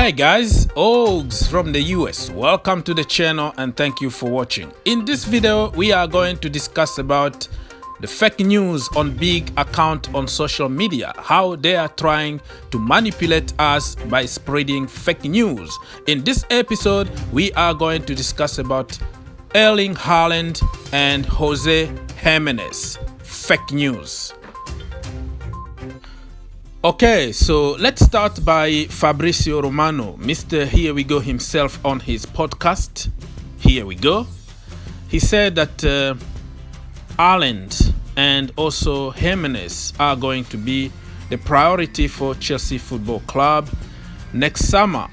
Hey guys, Ogs from the US. Welcome to the channel and thank you for watching. In this video, we are going to discuss about the fake news on big account on social media, how they are trying to manipulate us by spreading fake news. In this episode, we are going to discuss about Erling Haaland and Jose Gimenez. Fake news. Okay, so let's start by Fabrizio Romano, Mr. Here We Go himself on his podcast. Here we go. He said that Haaland and also Gimenez are going to be the priority for Chelsea Football Club next summer.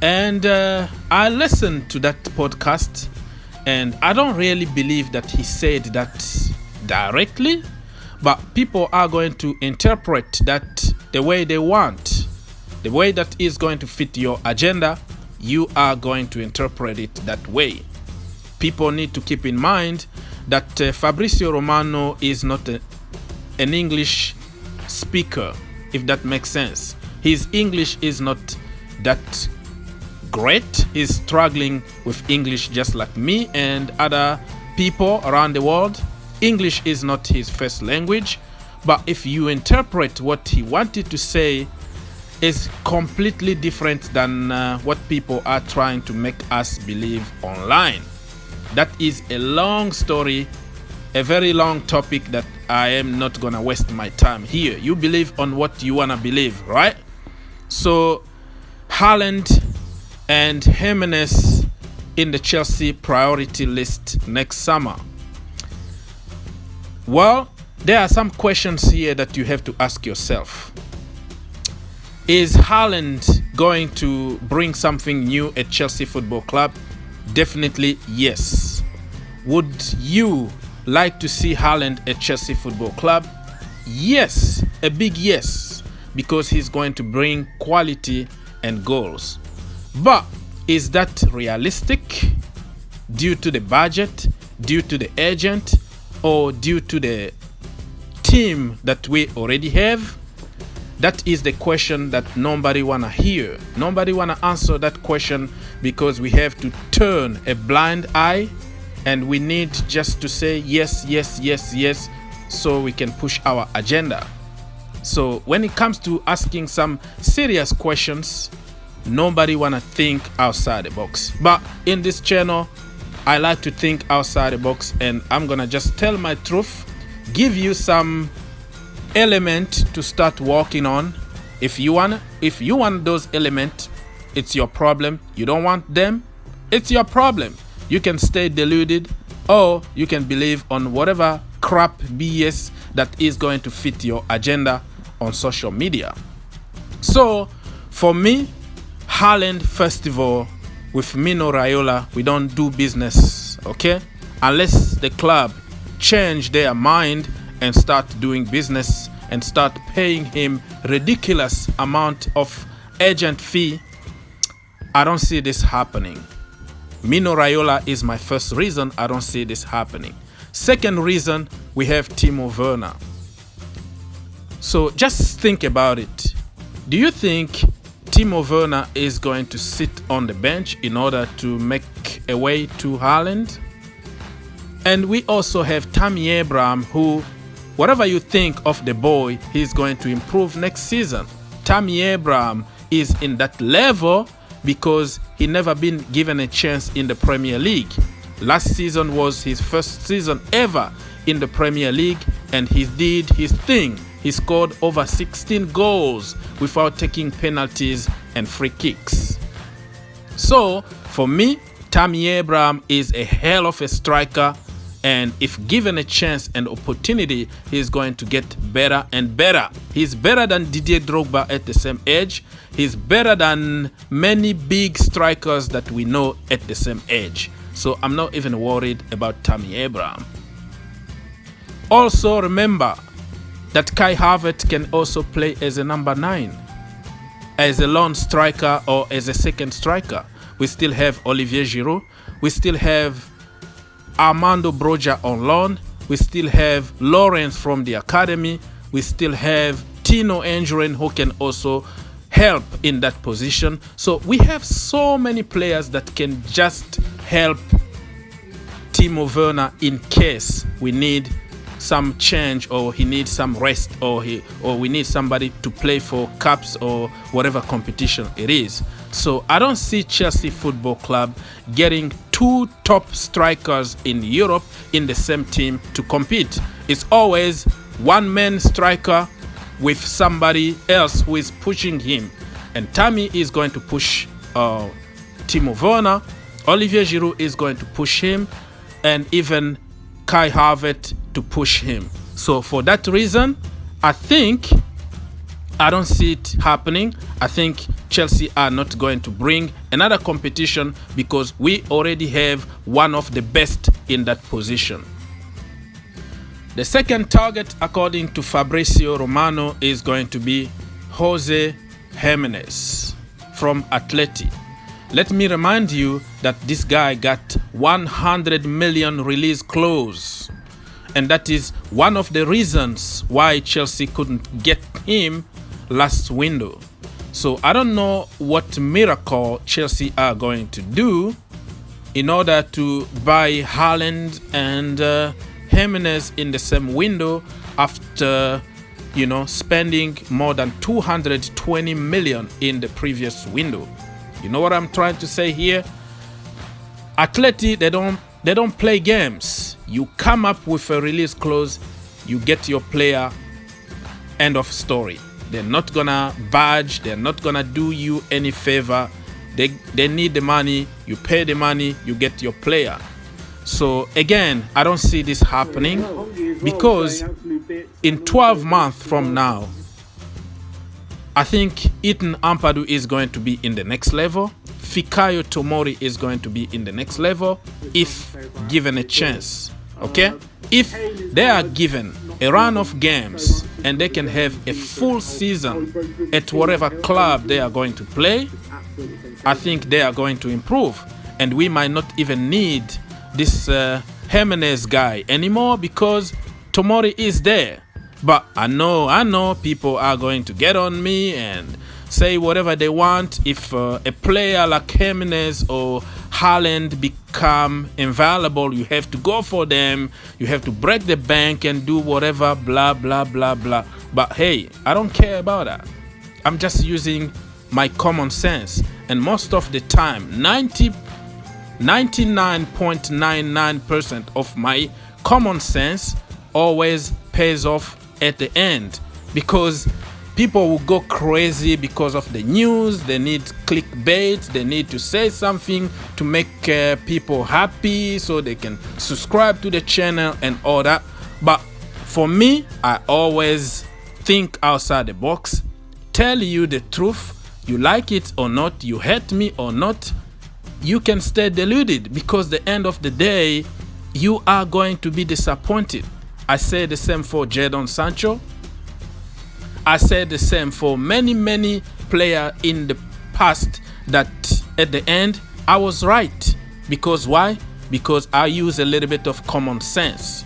And I listened to that podcast and I don't really believe that he said that directly. But people are going to interpret that the way they want, the way that is going to fit your agenda. You are going to interpret it that way. People need to keep in mind that Fabrizio Romano is not an English speaker, if that makes sense. His English is not that great. He's struggling with English just like me and other people around the world. English is not his first language, but if you interpret what he wanted to say is completely different than what people are trying to make us believe online. That is a long story, a very long topic that I am not gonna waste my time here. You believe on what you wanna believe, right? So Haaland and Gimenez in the Chelsea priority list next summer. Well, there are some questions here that you have to ask yourself. Is Haaland going to bring something new at Chelsea Football Club? Definitely yes. Would you like to see Haaland at Chelsea Football Club? Yes, a big yes, because he's going to bring quality and goals. But is that realistic due to the budget, due to the agent, or due to the team that we already have? That is the question that nobody wanna hear. Nobody wanna answer that question because we have to turn a blind eye and we need just to say yes, yes, yes, yes, so we can push our agenda. So when it comes to asking some serious questions, nobody wanna think outside the box. But in this channel, I like to think outside the box, and I'm gonna just tell my truth, give you some element to start working on. If you want those elements, it's your problem. You don't want them, it's your problem. You can stay deluded, or you can believe on whatever crap BS that is going to fit your agenda on social media. So for me, Haaland, first of all, with Mino Raiola, we don't do business, okay? Unless the club change their mind and start doing business and start paying him ridiculous amount of agent fee, I don't see this happening. Mino Raiola is my first reason I don't see this happening. Second reason, we have Timo Werner. So just think about it. Do you think Timo Werner is going to sit on the bench in order to make a way to Haaland? And we also have Tammy Abraham, who, whatever you think of the boy, he's going to improve next season. Tammy Abraham is in that level because he never been given a chance in the Premier League. Last season was his first season ever in the Premier League, and he did his thing. He scored over 16 goals without taking penalties and free kicks. So, for me, Tammy Abraham is a hell of a striker, and if given a chance and opportunity, he's going to get better and better. He's better than Didier Drogba at the same age. He's better than many big strikers that we know at the same age. So I'm not even worried about Tammy Abraham. Also remember that Kai Havertz can also play as a number 9, as a lone striker or as a second striker. We still have Olivier Giroud. We still have Armando Broja on loan. We still have Lawrence from the academy. We still have Tino Engren, who can also help in that position. So we have so many players that can just help Timo Werner in case we need some change, or he needs some rest, or we need somebody to play for cups or whatever competition it is. So I don't see Chelsea Football Club getting two top strikers in Europe in the same team to compete. It's always one man striker with somebody else who is pushing him, and Tammy is going to push Timo Werner. Olivier Giroud is going to push him, and even Kai Havertz to push him. So for that reason, I don't see it happening. I think Chelsea are not going to bring another competition because we already have one of the best in that position. The second target, according to Fabrizio Romano, is going to be Jose Gimenez from Atleti. Let me remind you that this guy got 100 million release clause, and that is one of the reasons why Chelsea couldn't get him last window. So I don't know what miracle Chelsea are going to do in order to buy Haaland and Gimenez in the same window after spending more than 220 million in the previous window. You know what I'm trying to say here? Atleti, they don't play games. You come up with a release clause, you get your player, end of story. They're not gonna budge, they're not gonna do you any favor. They need the money, you pay the money, you get your player. So again, I don't see this happening because in 12 months from now, I think Ethan Ampadu is going to be in the next level. Fikayo Tomori is going to be in the next level if given a chance. Okay? If they are given a run of games and they can have a full season at whatever club they are going to play, I think they are going to improve. And we might not even need this Gimenez guy anymore because Tomori is there. But I know people are going to get on me and say whatever they want. If a player like Gimenez or Haaland become invaluable, you have to go for them. You have to break the bank and do whatever, blah, blah, blah, blah. But hey, I don't care about that. I'm just using my common sense. And most of the time, 99.99% of my common sense always pays off at the end, because people will go crazy because of the news. They need clickbait, they need to say something to make people happy so they can subscribe to the channel and all that. But for me, I always think outside the box, tell you the truth. You like it or not, you hate me or not, you can stay deluded, because the end of the day you are going to be disappointed. I say the same for Jadon Sancho. I said the same for many players in the past, that at the end I was right. Because why? Because I use a little bit of common sense.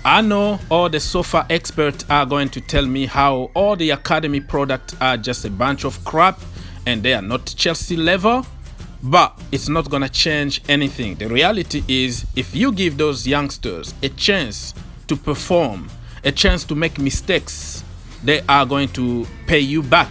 I know all the sofa experts are going to tell me how all the academy products are just a bunch of crap and they are not Chelsea level, but it's not gonna change anything. The reality is, if you give those youngsters a chance to perform, a chance to make mistakes, they are going to pay you back.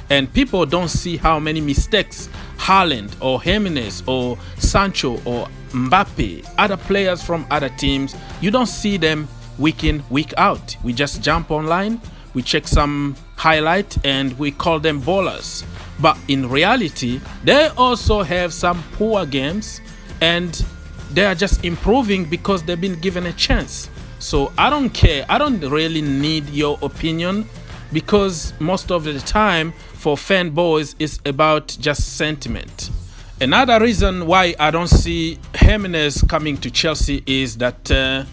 And people don't see how many mistakes Haaland or Gimenez or Sancho or Mbappe, other players from other teams, you don't see them week in, week out. We just jump online, we check some highlight and we call them ballers. But in reality, they also have some poor games and they are just improving because they've been given a chance. So I don't care. I don't really need your opinion, because most of the time for fanboys it's about just sentiment. Another reason why I don't see Gimenez coming to Chelsea is that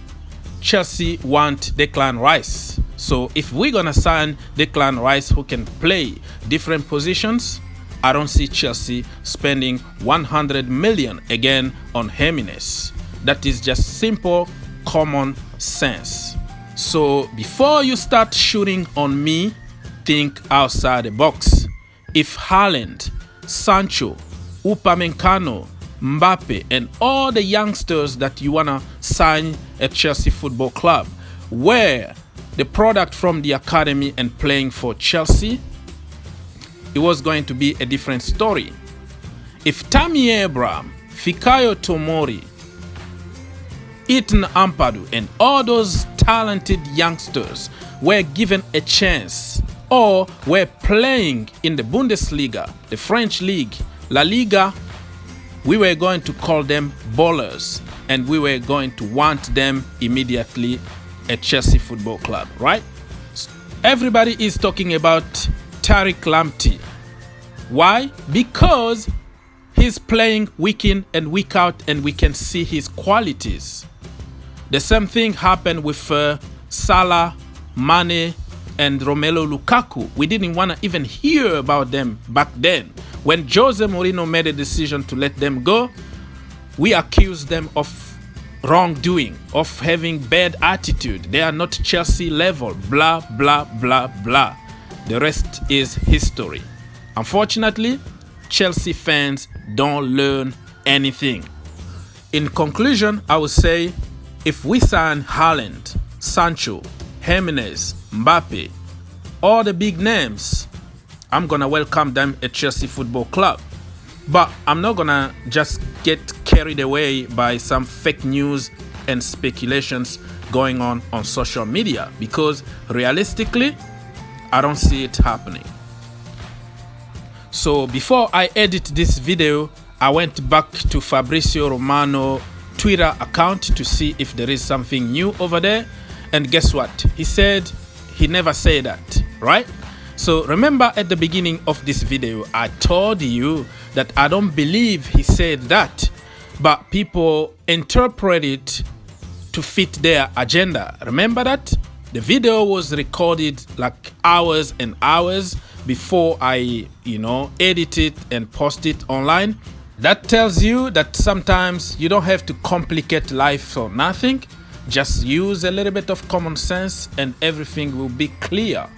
Chelsea want Declan Rice. So if we're gonna sign Declan Rice who can play different positions, I don't see Chelsea spending 100 million again on Gimenez. That is just simple common sense. So before you start shooting on me, think outside the box. if Haaland, Sancho, Upamecano, Mbappe, and all the youngsters that you want to sign at Chelsea Football Club were the product from the academy and playing for Chelsea, it was going to be a different story. If Tammy Abraham, Fikayo Tomori, Ethan Ampadu, and all those talented youngsters were given a chance or were playing in the Bundesliga, the French league, La Liga, we were going to call them ballers and we were going to want them immediately at Chelsea Football Club, right? Everybody is talking about Tariq Lamptey. Why? Because he's playing week in and week out and we can see his qualities. The same thing happened with Salah, Mane, and Romelu Lukaku. We didn't want to even hear about them back then. When Jose Mourinho made a decision to let them go, we accused them of wrongdoing, of having bad attitude. They are not Chelsea level, blah, blah, blah, blah. The rest is history. Unfortunately, Chelsea fans don't learn anything. In conclusion, I would say if we sign Haaland, Sancho, Gimenez, Mbappe, all the big names, I'm going to welcome them at Chelsea Football Club. But I'm not going to just get carried away by some fake news and speculations going on social media, because realistically, I don't see it happening. So before I edit this video, I went back to Fabrizio Romano Twitter account to see if there is something new over there. And guess what? He said he never said that, right? So remember at the beginning of this video, I told you that I don't believe he said that, but people interpret it to fit their agenda. Remember that? The video was recorded like hours and hours before I, edit it and post it online. That tells you that sometimes you don't have to complicate life for nothing. Just use a little bit of common sense and everything will be clear.